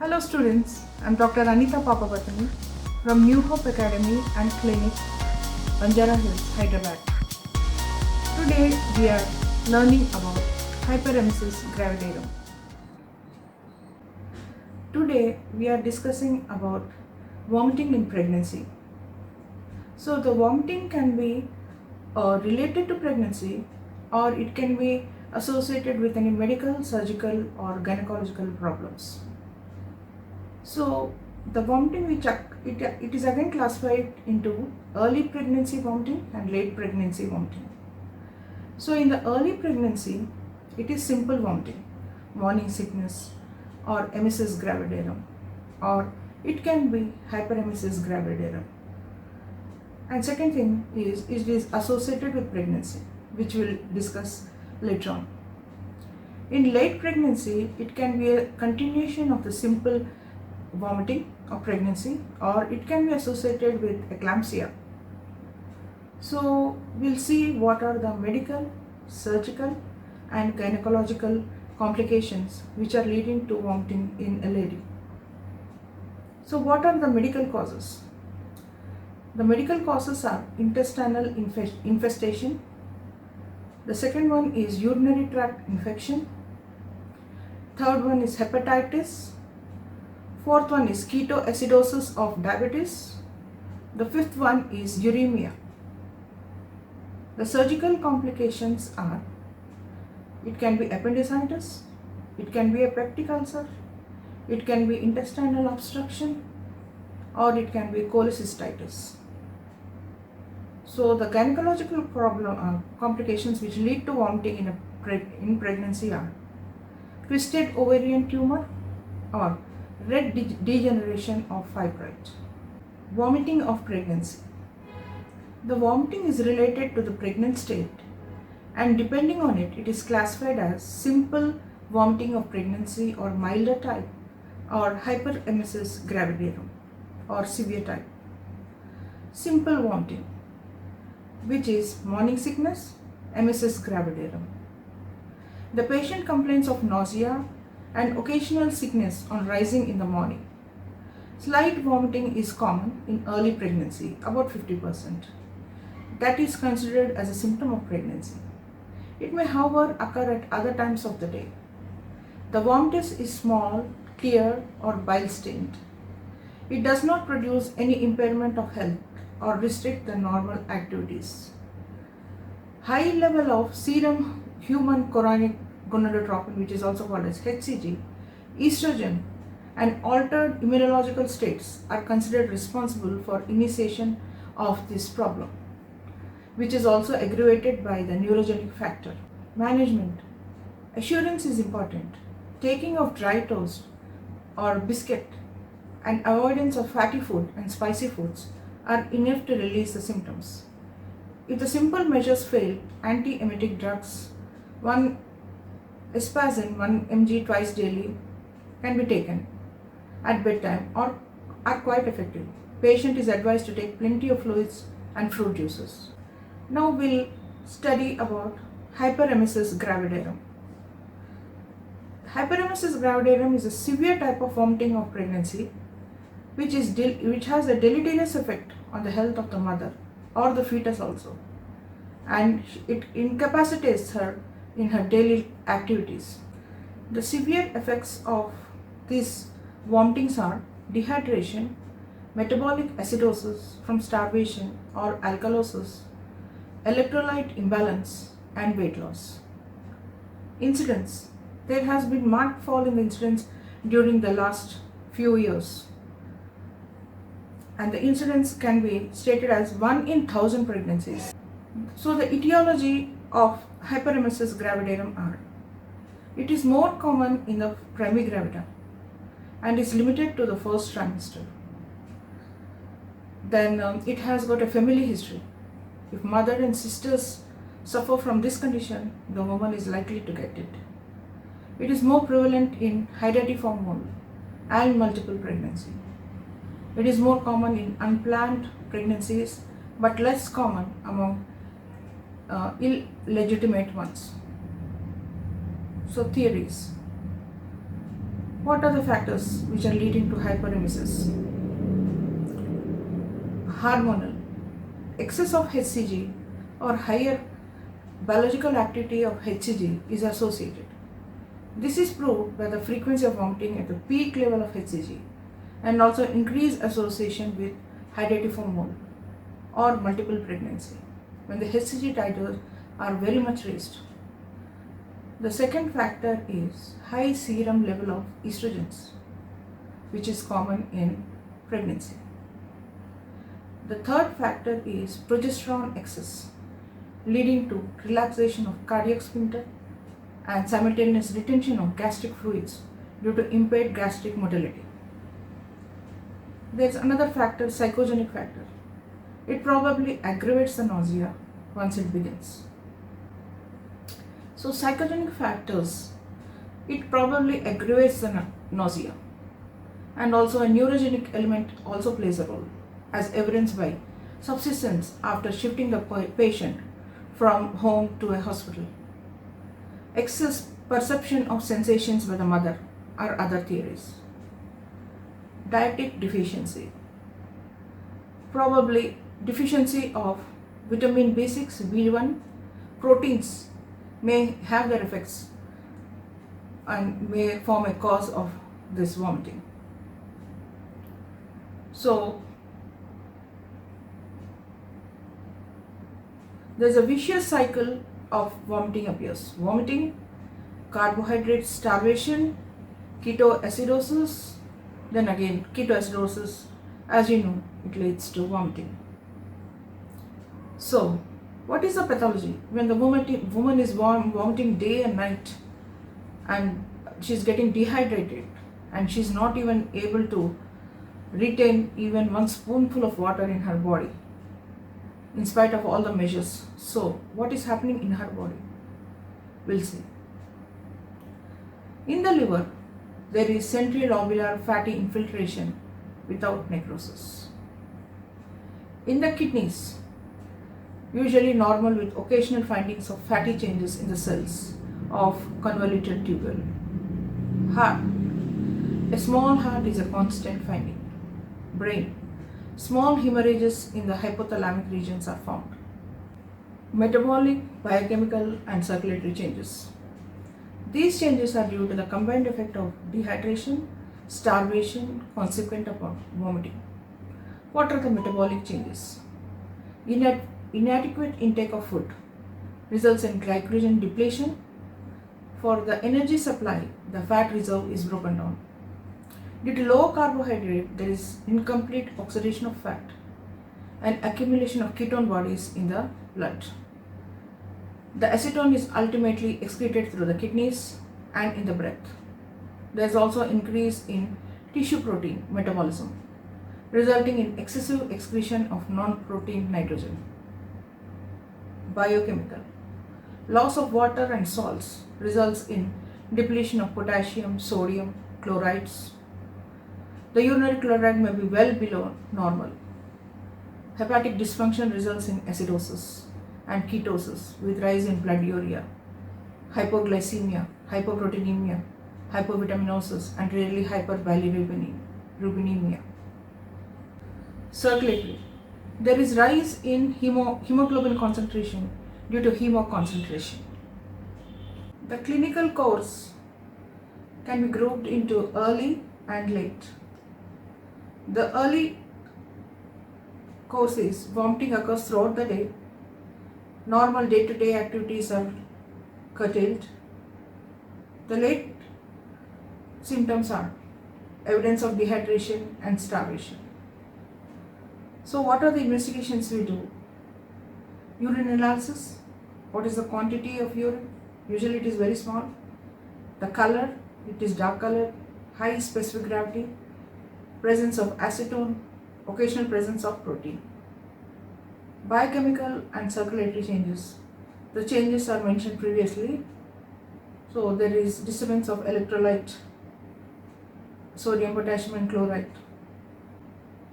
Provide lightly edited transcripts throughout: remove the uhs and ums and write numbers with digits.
Hello students, I'm Dr. Anita Papapatani from New Hope Academy and Clinic, Banjara Hills, Hyderabad. Today we are learning about hyperemesis gravidarum. Today we are discussing about vomiting in pregnancy. So the vomiting can be related to pregnancy, or it can be associated with any medical, surgical or gynecological problems. So the vomiting it is again classified into early pregnancy vomiting and late pregnancy vomiting. So in the early pregnancy, it is simple vomiting, morning sickness or emesis gravidarum, or it can be hyperemesis gravidarum. And second thing is it is associated with pregnancy, which we'll discuss later on. In late pregnancy, it can be a continuation of the simple vomiting of pregnancy, or it can be associated with eclampsia. So we'll see what are the medical, surgical and gynecological complications which are leading to vomiting in a lady. So what are the medical causes? The medical causes are intestinal infestation. The second one is urinary tract infection. Third one is hepatitis. Fourth one is ketoacidosis of diabetes. The fifth one is uremia. The surgical complications are, it can be appendicitis, it can be a peptic ulcer, it can be intestinal obstruction, or it can be cholecystitis. So the gynecological complications which lead to vomiting in pregnancy are twisted ovarian tumor or red degeneration of fibroid. Vomiting of pregnancy. The vomiting is related to the pregnant state, and depending on it, it is classified as simple vomiting of pregnancy or milder type, or hyperemesis gravidarum or severe type. Simple vomiting, which is morning sickness, emesis gravidarum. The patient complains of nausea and occasional sickness on rising in the morning. Slight vomiting is common in early pregnancy, about 50%. That is considered as a symptom of pregnancy. It may, however, occur at other times of the day. The vomitus is small, clear or bile stained. It does not produce any impairment of health or restrict the normal activities. High level of serum human chorionic gonadotropin, which is also called as HCG, estrogen and altered immunological states are considered responsible for initiation of this problem, which is also aggravated by the neurogenic factor. Management. Assurance is important. Taking of dry toast or biscuit and avoidance of fatty food and spicy foods are enough to release the symptoms. If the simple measures fail, anti-emetic drugs, 1 Espazin 1 mg twice daily can be taken at bedtime or are quite effective. Patient is advised to take plenty of fluids and fruit juices. Now we'll study about hyperemesis gravidarum. Hyperemesis gravidarum is a severe type of vomiting of pregnancy which has a deleterious effect on the health of the mother or the fetus also, and it incapacitates her in her daily activities. The severe effects of these vomitings are dehydration, metabolic acidosis from starvation or alkalosis, electrolyte imbalance and weight loss. Incidence. There has been marked fall in the incidence during the last few years, and the incidence can be stated as 1 in 1,000 pregnancies. So the etiology of hyperemesis gravidarum are, it is more common in the primigravida and is limited to the first trimester. Then it has got a family history. If mother and sisters suffer from this condition, the woman is likely to get it. It is more prevalent in hydatidiform women and multiple pregnancy. It is more common in unplanned pregnancies, but less common among illegitimate ones. So theories. What are the factors which are leading to hyperemesis? Hormonal. Excess of HCG or higher biological activity of HCG is associated. This is proved by the frequency of vomiting at the peak level of HCG and also increased association with hydatidiform mole or multiple pregnancy when the HCG titers are very much raised. The second factor is high serum level of estrogens, which is common in pregnancy. The third factor is progesterone excess, leading to relaxation of cardiac sphincter and simultaneous retention of gastric fluids due to impaired gastric motility. There is another factor, psychogenic factor. It probably aggravates the nausea once it begins. So psychogenic factors, it probably aggravates the nausea, and also a neurogenic element also plays a role, as evidenced by subsidence after shifting the patient from home to a hospital. Excess perception of sensations by the mother are other theories. Dietetic deficiency, probably deficiency of vitamin B6, B1, proteins may have their effects and may form a cause of this vomiting. So there's a vicious cycle of vomiting appears. Vomiting, carbohydrate starvation, ketoacidosis, then again ketoacidosis, as you know, it leads to vomiting. So what is the pathology? When the woman is vomiting day and night and she's getting dehydrated and she's not even able to retain even one spoonful of water in her body in spite of all the measures. So what is happening in her body? We'll see. In the liver, there is centrilobular fatty infiltration without necrosis. In the kidneys, usually normal with occasional findings of fatty changes in the cells of convoluted tubule. Heart. A small heart is a constant finding. Brain. Small hemorrhages in the hypothalamic regions are found. Metabolic, biochemical and circulatory changes. These changes are due to the combined effect of dehydration, starvation, consequent upon vomiting. What are the metabolic changes? Inadequate intake of food results in glycogen depletion. For the energy supply, the fat reserve is broken down. Due to low carbohydrate, there is incomplete oxidation of fat and accumulation of ketone bodies in the blood. The acetone is ultimately excreted through the kidneys and in the breath. There is also increase in tissue protein metabolism, resulting in excessive excretion of non-protein nitrogen. Biochemical. Loss of water and salts results in depletion of potassium, sodium, chlorides. The urinary chloride may be well below normal. Hepatic dysfunction results in acidosis and ketosis with rise in blood urea, hypoglycemia, hypoproteinemia, hypovitaminosis, and rarely hyperbilirubinemia. Circulatory. There is rise in hemoglobin concentration due to hemoconcentration. The clinical course can be grouped into early and late. The early course is vomiting occurs throughout the day. Normal day-to-day activities are curtailed. The late symptoms are evidence of dehydration and starvation. So what are the investigations we do? Urine analysis. What is the quantity of urine? Usually it is very small. The color, it is dark color, high specific gravity, presence of acetone, occasional presence of protein. Biochemical and circulatory changes. The changes are mentioned previously. So there is disturbance of electrolyte, sodium, potassium and chloride.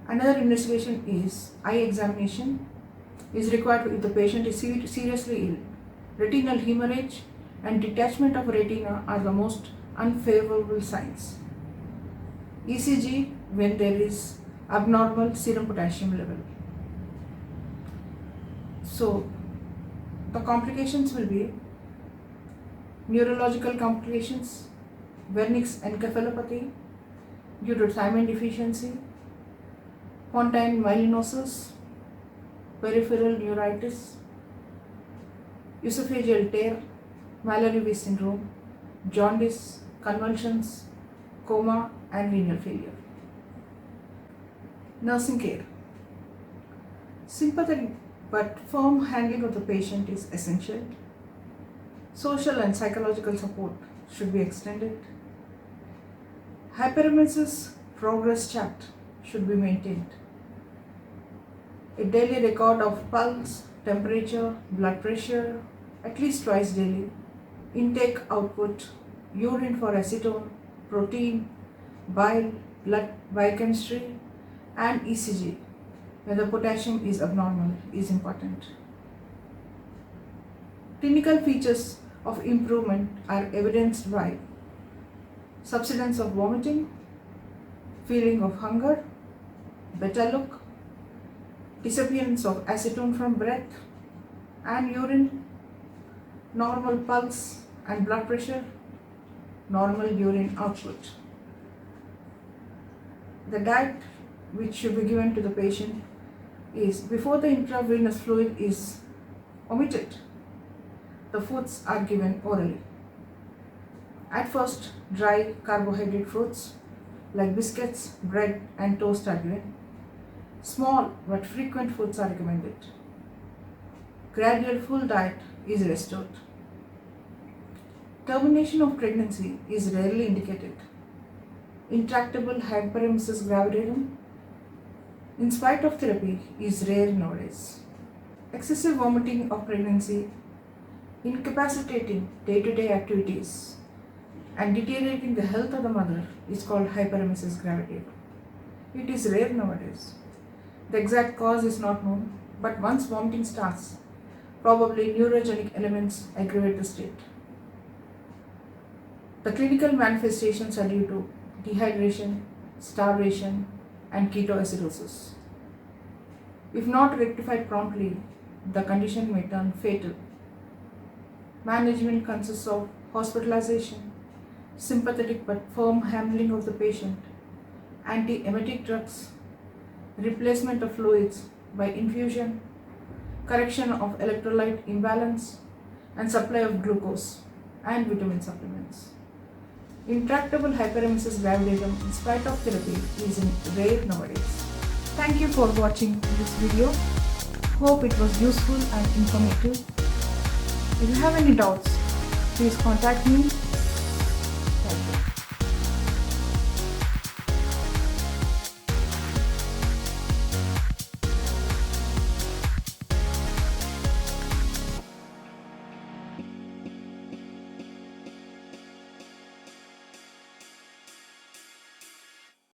Another investigation is eye examination is required if the patient is seriously ill. Retinal hemorrhage and detachment of retina are the most unfavorable signs. ECG when there is abnormal serum potassium level. So the complications will be neurological complications, Wernicke's encephalopathy due to thiamine deficiency, pontine myelinosis, peripheral neuritis, esophageal tear, Mallory-Weiss syndrome, jaundice, convulsions, coma, and renal failure. Nursing care. Sympathetic but firm handling of the patient is essential. Social and psychological support should be extended. Hyperemesis progress chart should be maintained. A daily record of pulse, temperature, blood pressure, at least twice daily. Intake, output, urine for acetone, protein, bile, blood biochemistry, and ECG when the potassium is abnormal is important. Clinical features of improvement are evidenced by subsidence of vomiting, feeling of hunger, better look, disappearance of acetone from breath and urine, normal pulse and blood pressure, normal urine output. The diet which should be given to the patient is before the intravenous fluid is omitted. The foods are given orally. At first, dry carbohydrate foods like biscuits, bread, and toast are given. Small but frequent foods are recommended. Gradual full diet is restored. Termination of pregnancy is rarely indicated. Intractable hyperemesis gravidarum, in spite of therapy, is rare nowadays. Excessive vomiting of pregnancy, incapacitating day-to-day activities, and deteriorating the health of the mother is called hyperemesis gravidarum. It is rare nowadays. The exact cause is not known, but once vomiting starts, probably neurogenic elements aggravate the state. The clinical manifestations are due to dehydration, starvation, and ketoacidosis. If not rectified promptly, the condition may turn fatal. Management consists of hospitalization, sympathetic but firm handling of the patient, antiemetic drugs, replacement of fluids by infusion, correction of electrolyte imbalance, and supply of glucose and vitamin supplements. Intractable hyperemesis gravidarum in spite of therapy is rare nowadays. Thank you for watching this video. Hope it was useful and informative. If you have any doubts, please contact me